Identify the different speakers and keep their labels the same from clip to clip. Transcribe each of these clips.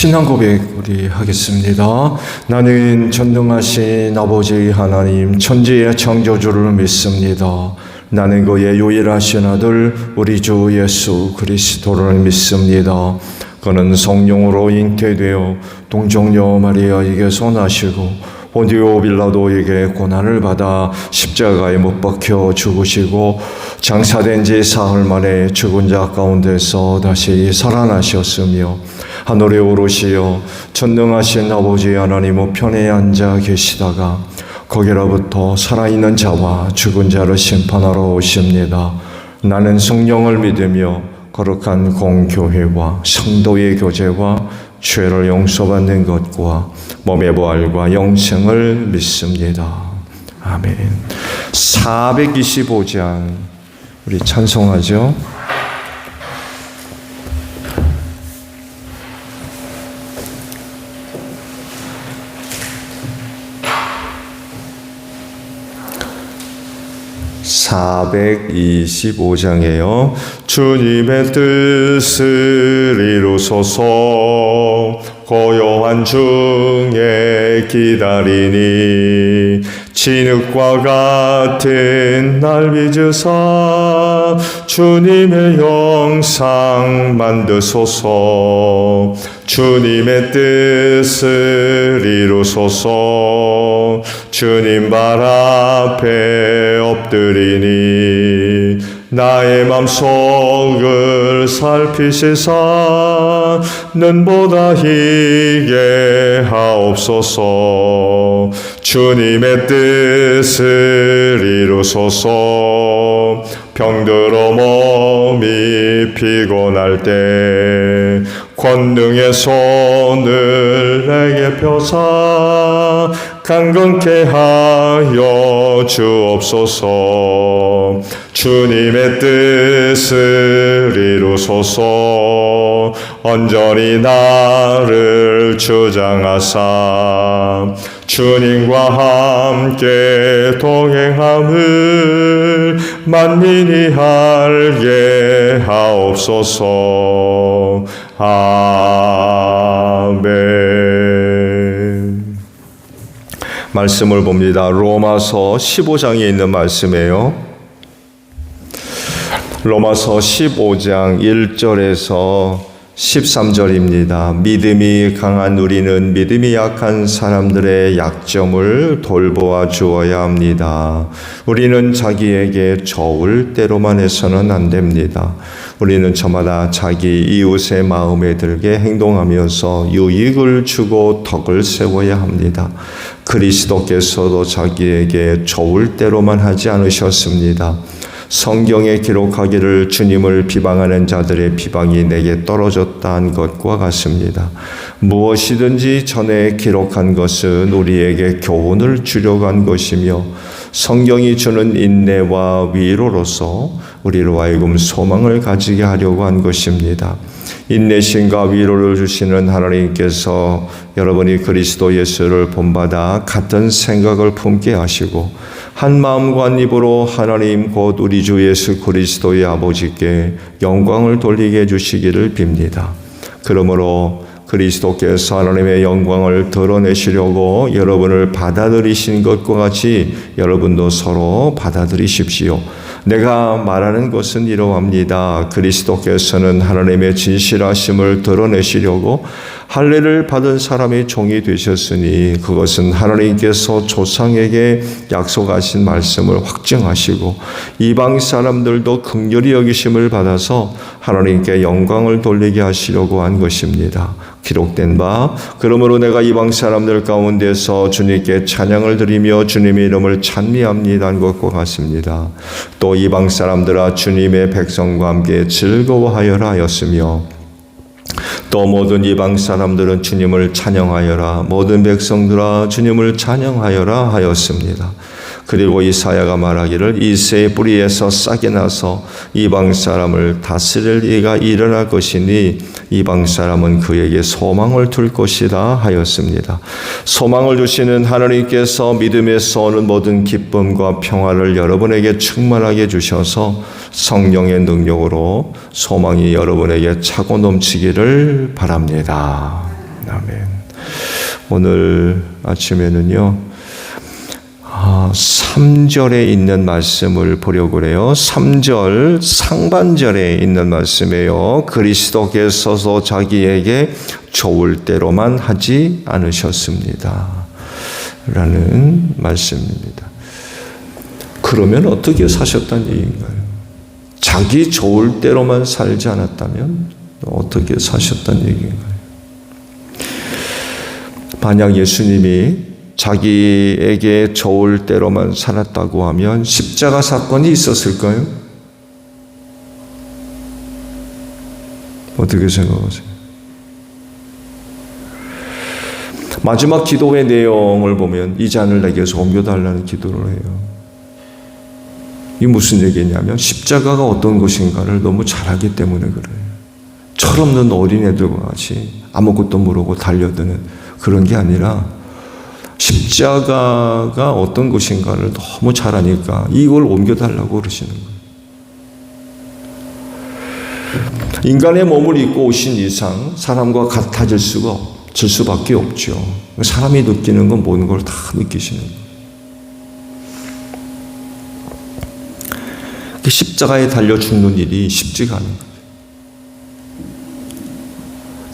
Speaker 1: 신앙 고백 우리 하겠습니다. 나는 전능하신 아버지 하나님 천지의 창조주를 믿습니다. 나는 그의 유일하신 아들 우리 주 예수 그리스도를 믿습니다. 그는 성령으로 잉태되어 동정녀 마리아에게서 나시고 본디오 빌라도에게 고난을 받아 십자가에 못 박혀 죽으시고 장사된 지 사흘 만에 죽은 자 가운데서 다시 살아나셨으며 하늘에 오르시어 전능하신 아버지 하나님 우편에 앉아 계시다가 거기로부터 살아있는 자와 죽은 자를 심판하러 오십니다. 나는 성령을 믿으며 거룩한 공교회와 성도의 교제와 죄를 용서받는 것과 몸의 부활과 영생을 믿습니다. 아멘. 425장 우리 찬송하죠. (425장이에요) 주님의 뜻을 이루소서 고요한 중에 기다리니 진흙과 같은 날 빚으사 주님의 영상 만드소서 주님의 뜻을 이루소서 주님 발 앞에 엎드리니 나의 맘속을 살피시사 눈보다 희게 하옵소서 주님의 뜻을 이루소서 병들어 몸이 피곤할 때 권능의 손을 내게 펴사 강건케 하여 주옵소서 주님의 뜻을 이루소서 온전히 나를 주장하사 주님과 함께 동행함을 만민이 알게 하옵소서. 아멘. 말씀을 봅니다. 로마서 15장에 있는 말씀이에요. 로마서 15장 1절에서 13절입니다. 믿음이 강한 우리는 믿음이 약한 사람들의 약점을 돌보아 주어야 합니다. 우리는 자기에게 좋을 대로만 해서는 안 됩니다. 우리는 저마다 자기 이웃의 마음에 들게 행동하면서 유익을 주고 덕을 세워야 합니다. 그리스도께서도 자기에게 좋을 대로만 하지 않으셨습니다. 성경에 기록하기를 주님을 비방하는 자들의 비방이 내게 떨어졌다는 것과 같습니다. 무엇이든지 전에 기록한 것은 우리에게 교훈을 주려고 한 것이며 성경이 주는 인내와 위로로서 우리로 하여금 소망을 가지게 하려고 한 것입니다. 인내심과 위로를 주시는 하나님께서 여러분이 그리스도 예수를 본받아 같은 생각을 품게 하시고 한 마음과 한 입으로 하나님 곧 우리 주 예수 그리스도의 아버지께 영광을 돌리게 해주시기를 빕니다. 그러므로 그리스도께서 하나님의 영광을 드러내시려고 여러분을 받아들이신 것과 같이 여러분도 서로 받아들이십시오. 내가 말하는 것은 이러합니다. 그리스도께서는 하나님의 진실하심을 드러내시려고 할례를 받은 사람의 종이 되셨으니 그것은 하나님께서 조상에게 약속하신 말씀을 확증하시고 이방 사람들도 긍휼히 여기심을 받아서 하나님께 영광을 돌리게 하시려고 한 것입니다. 기록된 바 그러므로 내가 이방 사람들 가운데서 주님께 찬양을 드리며 주님의 이름을 찬미합니다 한 것과 같습니다. 또 이방 사람들아 주님의 백성과 함께 즐거워하여라 하였으며 또 모든 이방 사람들은 주님을 찬양하여라 모든 백성들아 주님을 찬양하여라 하였습니다. 그리고 이사야가 말하기를 이새의 뿌리에서 싹이 나서 이방 사람을 다스릴 이가 일어날 것이니 이방 사람은 그에게 소망을 둘 것이다 하였습니다. 소망을 주시는 하나님께서 믿음에서 오는 모든 기쁨과 평화를 여러분에게 충만하게 주셔서 성령의 능력으로 소망이 여러분에게 차고 넘치기를 바랍니다. 아멘. 오늘 아침에는요, 3절에 있는 말씀을 보려고 그래요. 3절 상반절에 있는 말씀이에요. 그리스도께서도 자기에게 좋을 대로만 하지 않으셨습니다. 라는 말씀입니다. 그러면 어떻게 사셨다는 얘기인가요? 자기 좋을 대로만 살지 않았다면 어떻게 사셨다는 얘기인가요? 만약 예수님이 자기에게 좋을 대로만 살았다고 하면 십자가 사건이 있었을까요? 어떻게 생각하세요? 마지막 기도의 내용을 보면 이 잔을 내게서 옮겨달라는 기도를 해요. 이게 무슨 얘기냐면 십자가가 어떤 것인가를 너무 잘 알기 때문에 그래요. 철없는 어린애들과 같이 아무것도 모르고 달려드는 그런 게 아니라 십자가가 어떤 것인가를 너무 잘 아니까 이걸 옮겨달라고 그러시는 거예요. 인간의 몸을 입고 오신 이상 사람과 같아질 수밖에 없죠. 사람이 느끼는 건 모든 걸 다 느끼시는 거예요. 십자가에 달려 죽는 일이 쉽지가 않은 거예요.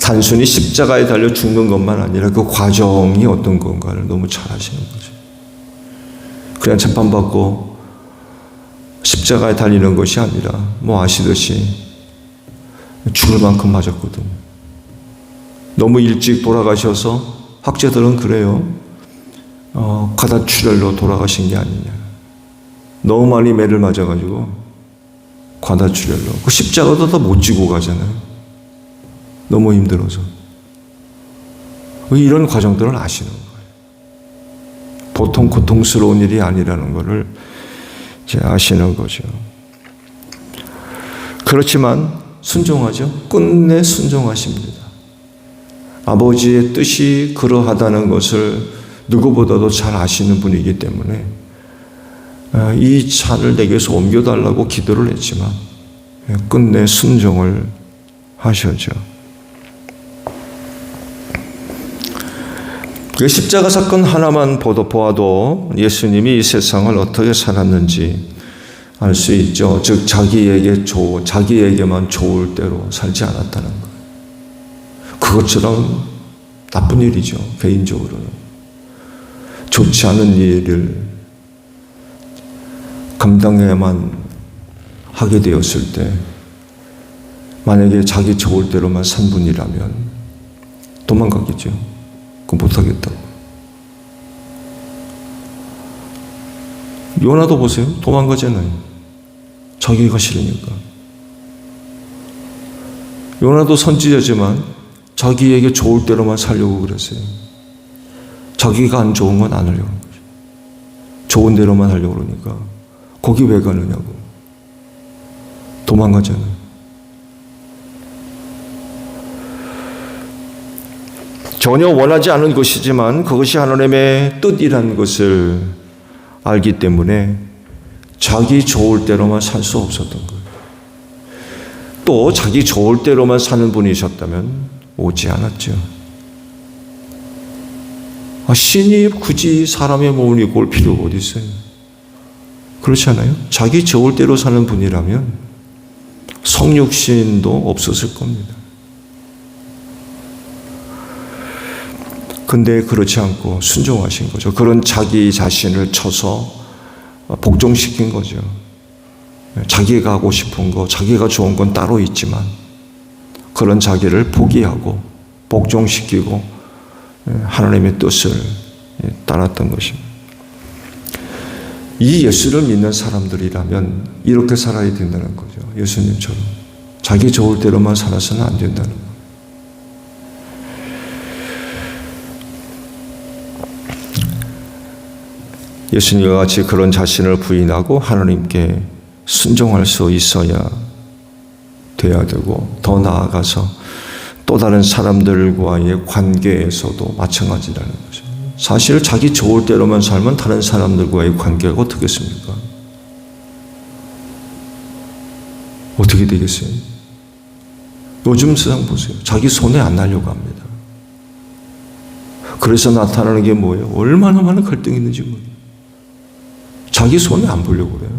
Speaker 1: 단순히 십자가에 달려 죽는 것만 아니라 그 과정이 어떤 건가를 너무 잘 아시는 거죠. 그냥 재판받고 십자가에 달리는 것이 아니라 아시듯이 죽을 만큼 맞았거든요. 너무 일찍 돌아가셔서 학자들은 그래요. 과다출혈로 돌아가신 게 아니냐. 너무 많이 매를 맞아가지고 과다출혈로. 그 십자가도 다 못 지고 가잖아요. 너무 힘들어서. 이런 과정들을 아시는 거예요. 보통 고통스러운 일이 아니라는 것을 이제 아시는 거죠. 그렇지만 순종하죠. 끝내 순종하십니다. 아버지의 뜻이 그러하다는 것을 누구보다도 잘 아시는 분이기 때문에 이 잔을 내게서 옮겨달라고 기도를 했지만 끝내 순종을 하셨죠. 그 십자가 사건 하나만 보아도 예수님이 이 세상을 어떻게 살았는지 알 수 있죠. 즉 자기에게만 좋을 대로 살지 않았다는 거예요. 그것처럼 나쁜 일이죠. 개인적으로는 좋지 않은 일을 감당해야만 하게 되었을 때 만약에 자기 좋을 대로만 산 분이라면 도망가겠죠. 그거 못하겠다고. 요나도 보세요. 도망가잖아요. 자기가 싫으니까. 요나도 선지자지만 자기에게 좋을 대로만 살려고 그랬어요. 자기가 안 좋은 건 안 하려고 하는 거죠. 좋은 대로만 하려고 그러니까 거기 왜 가느냐고. 도망가잖아요. 전혀 원하지 않은 것이지만 그것이 하나님의 뜻이라는 것을 알기 때문에 자기 좋을 대로만 살 수 없었던 거예요. 또 자기 좋을 대로만 사는 분이셨다면 오지 않았죠. 신이 굳이 사람의 몸을 입고 올 필요가 어디 있어요? 그렇지 않아요? 자기 좋을 대로 사는 분이라면 성육신도 없었을 겁니다. 근데 그렇지 않고 순종하신 거죠. 그런 자기 자신을 쳐서 복종시킨 거죠. 자기가 하고 싶은 거, 자기가 좋은 건 따로 있지만 그런 자기를 포기하고 복종시키고 하나님의 뜻을 따랐던 것입니다. 이 예수를 믿는 사람들이라면 이렇게 살아야 된다는 거죠. 예수님처럼 자기 좋을 대로만 살아서는 안 된다는 거예요. 예수님과 같이 그런 자신을 부인하고 하나님께 순종할 수 있어야 돼야 되고, 더 나아가서 또 다른 사람들과의 관계에서도 마찬가지라는 거죠. 사실 자기 좋을 대로만 살면 다른 사람들과의 관계가 어떻겠습니까? 어떻게 되겠어요? 요즘 세상 보세요. 자기 손에 안 나려고 합니다. 그래서 나타나는 게 뭐예요? 얼마나 많은 갈등이 있는지 모르요. 자기 손에 안 보려고 그래요.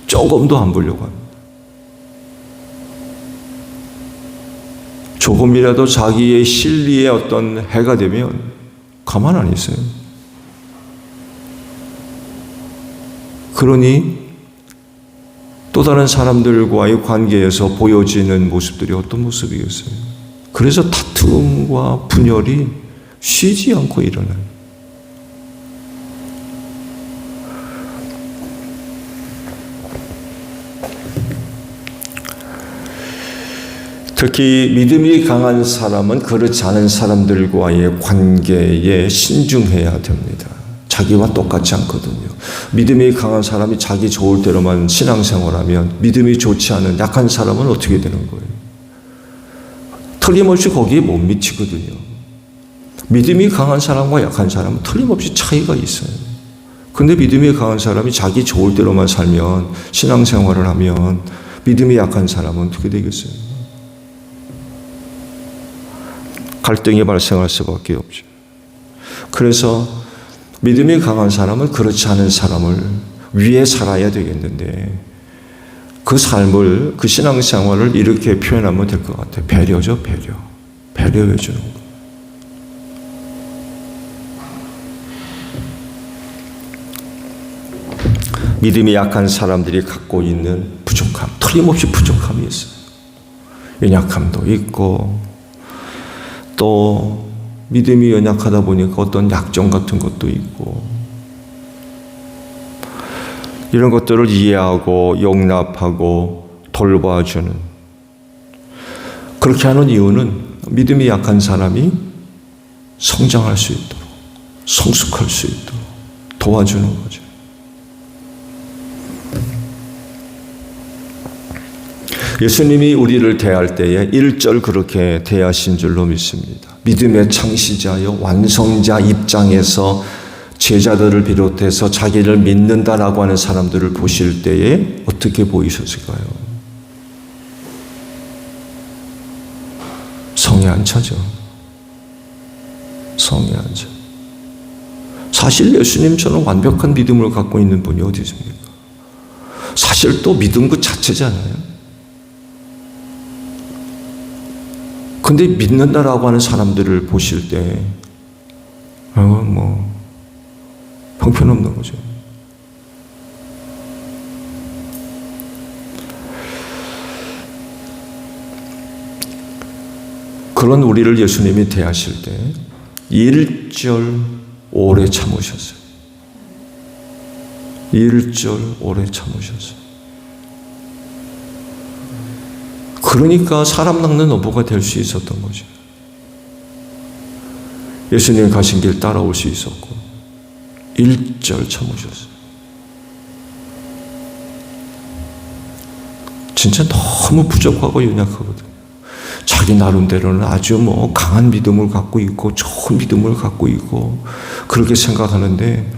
Speaker 1: 조금도 안 보려고 합니다. 조금이라도 자기의 실리에 어떤 해가 되면 가만 안 있어요. 그러니 또 다른 사람들과의 관계에서 보여지는 모습들이 어떤 모습이겠어요? 그래서 다툼과 분열이 쉬지 않고 일어나요. 특히 믿음이 강한 사람은 그렇지 않은 사람들과의 관계에 신중해야 됩니다. 자기와 똑같지 않거든요. 믿음이 강한 사람이 자기 좋을 대로만 신앙생활하면 믿음이 좋지 않은 약한 사람은 어떻게 되는 거예요? 틀림없이 거기에 못 미치거든요. 믿음이 강한 사람과 약한 사람은 틀림없이 차이가 있어요. 근데 믿음이 강한 사람이 자기 좋을 대로만 살면, 신앙생활을 하면 믿음이 약한 사람은 어떻게 되겠어요? 갈등이 발생할 수밖에 없죠. 그래서 믿음이 강한 사람은 그렇지 않은 사람을 위해 살아야 되겠는데 그 삶을, 그 신앙생활을 이렇게 표현하면 될 것 같아요. 배려죠, 배려. 배려해 주는 거. 믿음이 약한 사람들이 갖고 있는 부족함, 틀림없이 부족함이 있어요. 연약함도 있고 또 믿음이 연약하다 보니까 어떤 약점 같은 것도 있고 이런 것들을 이해하고 용납하고 돌봐주는, 그렇게 하는 이유는 믿음이 약한 사람이 성장할 수 있도록, 성숙할 수 있도록 도와주는 거죠. 예수님이 우리를 대할 때에 1절 그렇게 대하신 줄로 믿습니다. 믿음의 창시자여 완성자 입장에서 제자들을 비롯해서 자기를 믿는다라고 하는 사람들을 보실 때에 어떻게 보이셨을까요? 성에 안 차죠. 성에 안 차. 사실 예수님처럼 완벽한 믿음을 갖고 있는 분이 어디 있습니까? 사실 또 믿음 그 자체잖아요. 근데 믿는다라고 하는 사람들을 보실 때, 형편없는 거죠. 그런 우리를 예수님이 대하실 때, 1절 오래 참으셨어요. 1절 오래 참으셨어요. 그러니까 사람 낚는 어부가 될 수 있었던 거죠. 예수님 가신 길 따라올 수 있었고 1절 참으셨어요. 진짜 너무 부족하고 연약하거든요. 자기 나름대로는 아주 강한 믿음을 갖고 있고 좋은 믿음을 갖고 있고 그렇게 생각하는데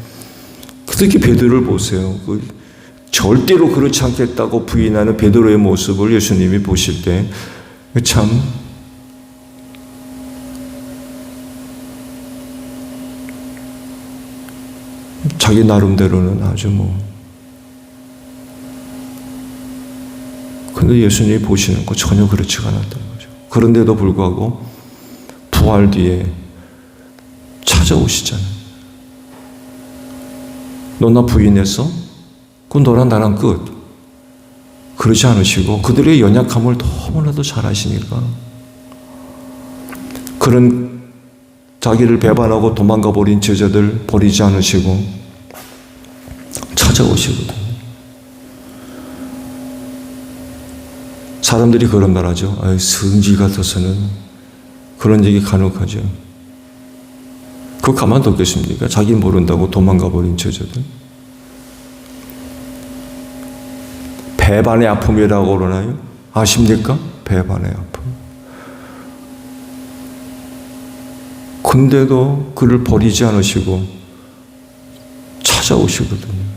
Speaker 1: 특히 베드로를 보세요. 절대로 그렇지 않겠다고 부인하는 베드로의 모습을 예수님이 보실 때 참 자기 나름대로는 아주 근데 예수님이 보시는 거 전혀 그렇지가 않았던 거죠. 그런데도 불구하고 부활 뒤에 찾아오시잖아요. 너 나 부인했어? 그건 너랑 나랑 끝. 그러지 않으시고 그들의 연약함을 너무나도 잘 아시니까 그런 자기를 배반하고 도망가 버린 제자들 버리지 않으시고 찾아오시거든요. 사람들이 그런 말 하죠. 성질 같아서는 그런 얘기 간혹하죠. 그거 가만뒀겠습니까? 자기 모른다고 도망가 버린 제자들. 배반의 아픔이라고 그러나요? 아십니까? 배반의 아픔. 근데도 그를 버리지 않으시고 찾아오시거든요.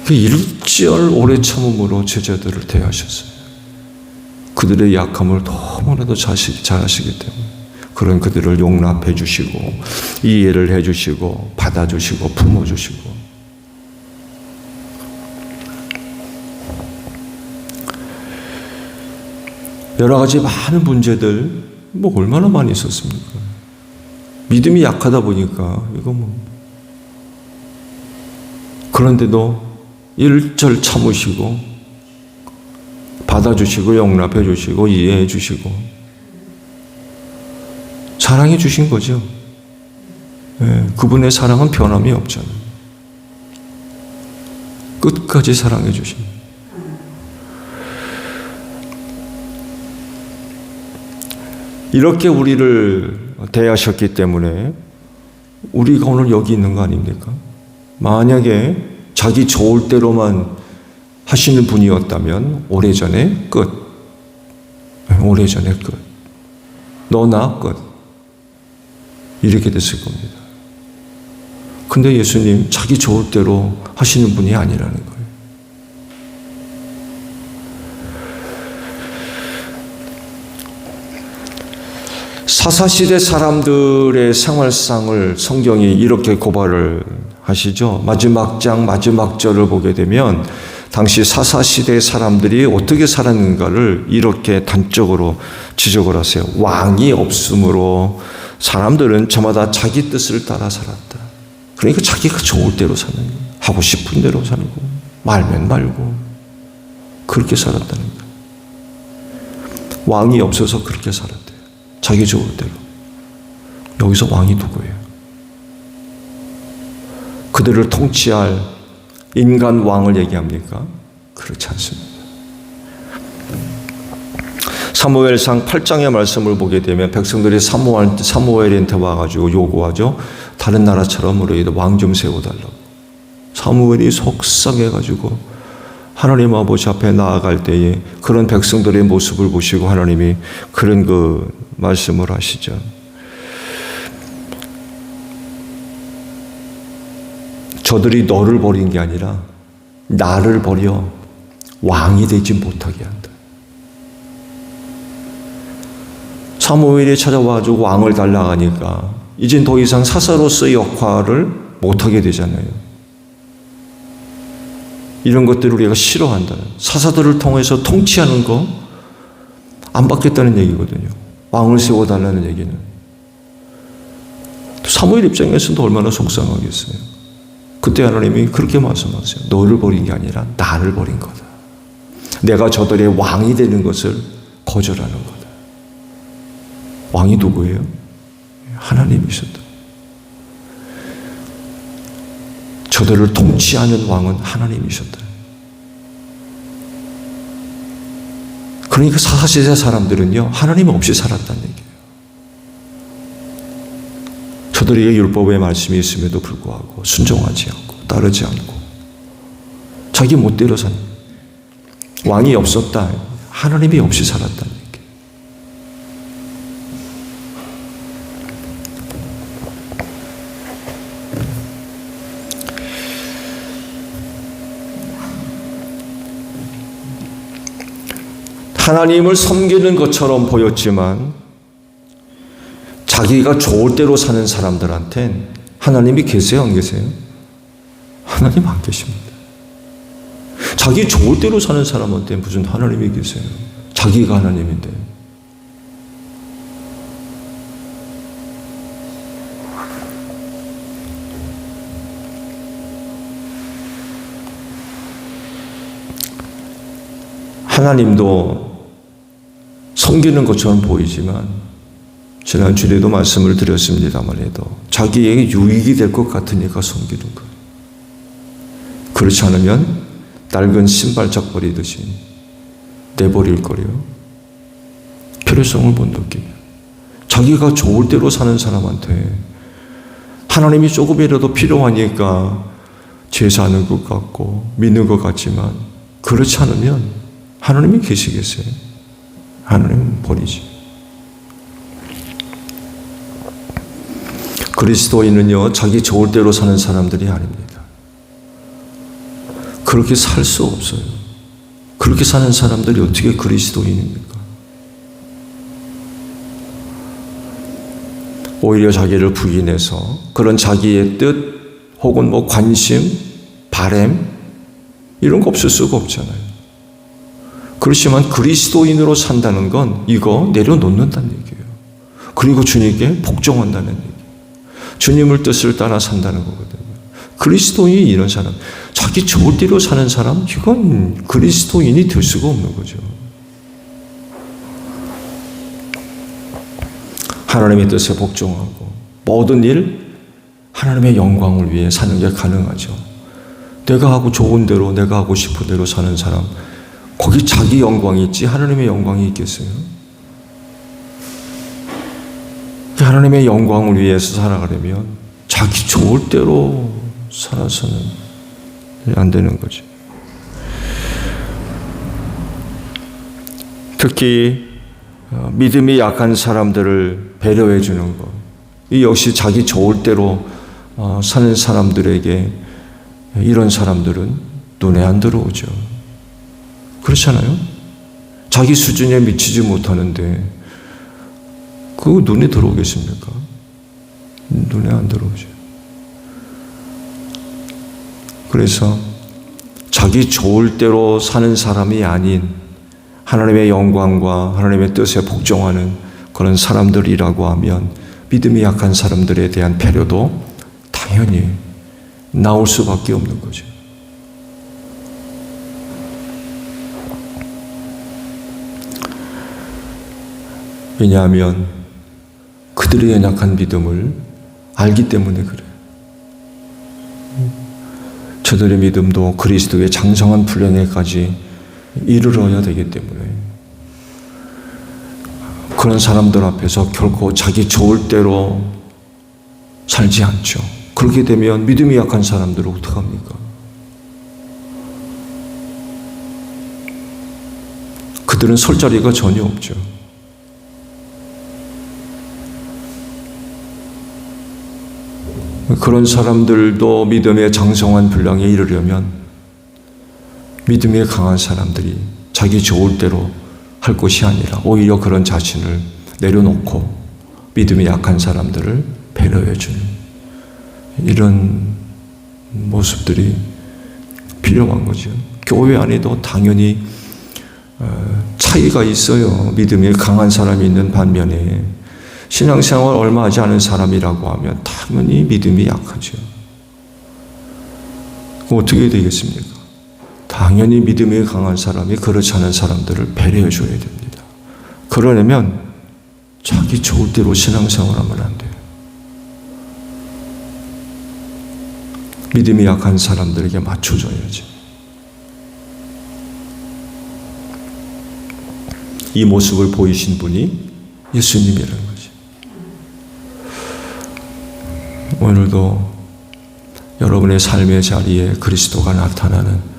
Speaker 1: 1절 오래 참음으로 제자들을 대하셨어요. 그들의 약함을 너무나도 잘 아시기 때문에. 그런 그들을 용납해 주시고 이해를 해 주시고 받아주시고 품어주시고 여러 가지 많은 문제들 얼마나 많이 있었습니까? 믿음이 약하다 보니까 그런데도 일절 참으시고 받아주시고 용납해 주시고 이해해 주시고 사랑해 주신 거죠. 그분의 사랑은 변함이 없잖아요. 끝까지 사랑해 주신. 이렇게 우리를 대하셨기 때문에 우리가 오늘 여기 있는 거 아닙니까? 만약에 자기 좋을 대로만 하시는 분이었다면 오래전에 끝. 오래전에 끝. 너나 끝. 이렇게 됐을 겁니다. 근데 예수님 자기 좋을 대로 하시는 분이 아니라는 거예요. 사사시대 사람들의 생활상을 성경이 이렇게 고발을 하시죠. 마지막 장 마지막 절을 보게 되면 당시 사사시대 사람들이 어떻게 살았는가를 이렇게 단적으로 지적을 하세요. 왕이 없으므로 사람들은 저마다 자기 뜻을 따라 살았다. 그러니까 자기가 좋을 대로 사는 거예요. 하고 싶은 대로 살고 말면 말고 그렇게 살았다는 거예요. 왕이 없어서 그렇게 살았대요. 자기 좋을 대로. 여기서 왕이 누구예요? 그들을 통치할 인간 왕을 얘기합니까? 그렇지 않습니다. 사무엘상 8장의 말씀을 보게 되면 백성들이 사무엘한테 와가지고 요구하죠. 다른 나라처럼 우리에게 왕 좀 세워달라고. 사무엘이 속상해가지고 하나님 아버지 앞에 나아갈 때에 그런 백성들의 모습을 보시고 하나님이 그런 말씀을 하시죠. 저들이 너를 버린 게 아니라 나를 버려 왕이 되지 못하게 한다. 사무엘이 찾아와가지고 왕을 달라가니까 이젠 더 이상 사사로서의 역할을 못하게 되잖아요. 이런 것들을 우리가 싫어한다. 사사들을 통해서 통치하는 거 안 받겠다는 얘기거든요. 왕을 세워달라는 얘기는. 사무엘 입장에서도 얼마나 속상하겠어요. 그때 하나님이 그렇게 말씀하세요. 너를 버린 게 아니라 나를 버린 거다. 내가 저들의 왕이 되는 것을 거절하는 거다. 왕이 누구예요? 하나님이셨다. 저들을 통치하는 왕은 하나님이셨다. 그러니까 사사시대 사람들은요, 하나님 없이 살았다는 얘기예요. 저들에게 율법의 말씀이 있음에도 불구하고 순종하지 않고 따르지 않고 자기 멋대로 산 왕이 없었다. 하나님이 없이 살았다는 얘기예요. 하나님을 섬기는 것처럼 보였지만 자기가 좋을 대로 사는 사람들한텐 하나님이 계세요, 안 계세요? 하나님 안 계십니다. 자기 좋을 대로 사는 사람한테 무슨 하나님이 계세요? 자기가 하나님인데. 하나님도 섬기는 것처럼 보이지만 지난 주에도 말씀을 드렸습니다만 해도 자기에게 유익이 될 것 같으니까 섬기는 거예요. 그렇지 않으면 낡은 신발짝 버리듯이 내버릴 거예요. 필요성을 못 느끼며 자기가 좋을 대로 사는 사람한테 하나님이 조금이라도 필요하니까 제사하는 것 같고 믿는 것 같지만 그렇지 않으면 하나님이 계시겠어요? 하나님은 버리지. 그리스도인은요, 자기 좋을 대로 사는 사람들이 아닙니다. 그렇게 살 수 없어요. 그렇게 사는 사람들이 어떻게 그리스도인입니까? 오히려 자기를 부인해서 그런 자기의 뜻 혹은 관심, 바램 이런 거 없을 수가 없잖아요. 그렇지만 그리스도인으로 산다는 건 이거 내려놓는다는 얘기예요. 그리고 주님께 복종한다는 얘기예요. 주님을 뜻을 따라 산다는 거거든요. 그리스도인이 이런 사람, 자기 좋을 대로 사는 사람, 이건 그리스도인이 될 수가 없는 거죠. 하나님의 뜻에 복종하고 모든 일 하나님의 영광을 위해 사는 게 가능하죠. 내가 하고 좋은 대로 내가 하고 싶은 대로 사는 사람, 거기 자기 영광이 있지 하나님의 영광이 있겠어요? 하나님의 영광을 위해서 살아가려면 자기 좋을 대로 살아서는 안 되는 거죠. 특히 믿음이 약한 사람들을 배려해 주는 것, 이 역시 자기 좋을 대로 사는 사람들에게 이런 사람들은 눈에 안 들어오죠. 그렇잖아요? 자기 수준에 미치지 못하는데 그거 눈에 들어오겠습니까? 눈에 안 들어오죠. 그래서 자기 좋을 대로 사는 사람이 아닌 하나님의 영광과 하나님의 뜻에 복종하는 그런 사람들이라고 하면 믿음이 약한 사람들에 대한 배려도 당연히 나올 수밖에 없는 거죠. 왜냐하면 그들의 연약한 믿음을 알기 때문에 그래요. 저들의 믿음도 그리스도의 장성한 분량에까지 이르러야 되기 때문에 그런 사람들 앞에서 결코 자기 좋을 대로 살지 않죠. 그렇게 되면 믿음이 약한 사람들은 어떡합니까? 그들은 설 자리가 전혀 없죠. 그런 사람들도 믿음의 장성한 분량에 이르려면 믿음이 강한 사람들이 자기 좋을 대로 할 것이 아니라 오히려 그런 자신을 내려놓고 믿음이 약한 사람들을 배려해 주는 이런 모습들이 필요한 거죠. 교회 안에도 당연히 차이가 있어요. 믿음이 강한 사람이 있는 반면에 신앙생활 얼마 하지 않은 사람이라고 하면 당연히 믿음이 약하죠. 어떻게 되겠습니까? 당연히 믿음이 강한 사람이 그렇지 않은 사람들을 배려해 줘야 됩니다. 그러려면 자기 좋을 대로 신앙생활하면 안 돼요. 믿음이 약한 사람들에게 맞춰줘야지. 이 모습을 보이신 분이 예수님이라는 거죠. 오늘도 여러분의 삶의 자리에 그리스도가 나타나는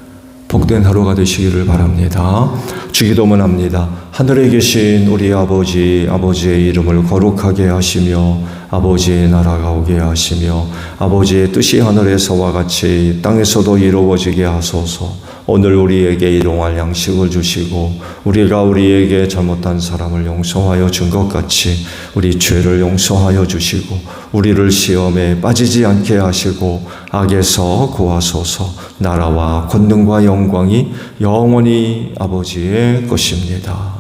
Speaker 1: 복된 하루가 되시기를 바랍니다. 주기도문 합니다. 하늘에 계신 우리 아버지, 아버지의 이름을 거룩하게 하시며 아버지의 나라가 오게 하시며 아버지의 뜻이 하늘에서와 같이 땅에서도 이루어지게 하소서. 오늘 우리에게 일용할 양식을 주시고 우리가 우리에게 잘못한 사람을 용서하여 준 것 같이 우리 죄를 용서하여 주시고 우리를 시험에 빠지지 않게 하시고 악에서 구하소서. 나라와 권능과 영광이 영원히 아버지의 것입니다.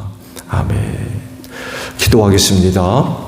Speaker 1: 아멘. 기도하겠습니다.